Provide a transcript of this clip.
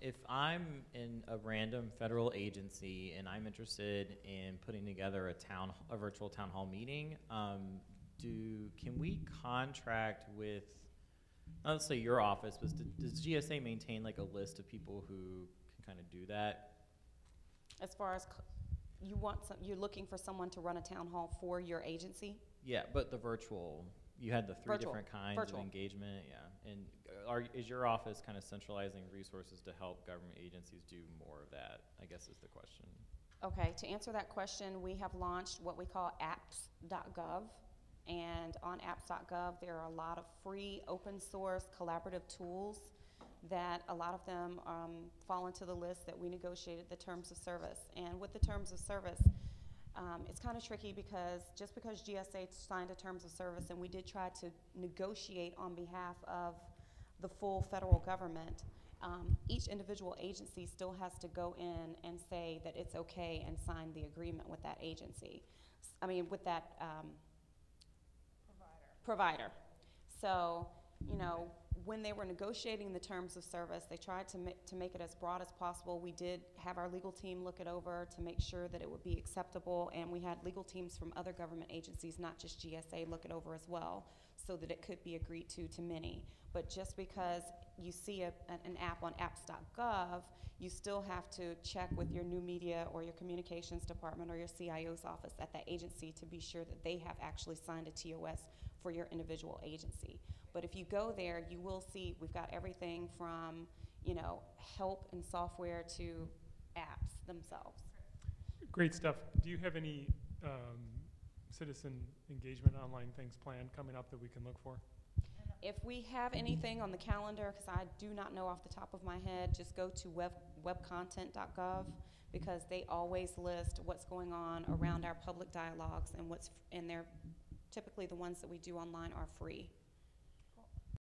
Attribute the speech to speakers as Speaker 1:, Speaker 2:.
Speaker 1: if I'm in a random federal agency and I'm interested in putting together a virtual town hall meeting, can we contract with, let's say your office, but does GSA maintain like a list of people who can kind of do that?
Speaker 2: As far as you're looking for someone to run a town hall for your agency?
Speaker 1: Yeah, but the virtual, you had the three different kinds of engagement, yeah. And is your office kind of centralizing resources to help government agencies do more of that, I guess is the question.
Speaker 2: Okay, to answer that question, we have launched what we call apps.gov. And on apps.gov, there are a lot of free, open source, collaborative tools that a lot of them fall into the list that we negotiated the terms of service. And with the terms of service, it's kind of tricky because just because GSA signed a terms of service and we did try to negotiate on behalf of the full federal government, each individual agency still has to go in and say that it's okay and sign the agreement with that agency. I mean, with that provider. So, you know, when they were negotiating the terms of service, they tried to make it as broad as possible. We did have our legal team look it over to make sure that it would be acceptable, and we had legal teams from other government agencies, not just GSA, look it over as well, so that it could be agreed to many. But just because you see an app on apps.gov, you still have to check with your new media or your communications department or your CIO's office at that agency to be sure that they have actually signed a TOS for your individual agency. But if you go there, you will see we've got everything from, you know, help and software to apps themselves.
Speaker 3: Great stuff. Do you have any citizen engagement online things planned coming up that we can look for?
Speaker 2: If we have anything on the calendar, because I do not know off the top of my head, just go to webcontent.gov because they always list what's going on around our public dialogues and they're typically the ones that we do online are free.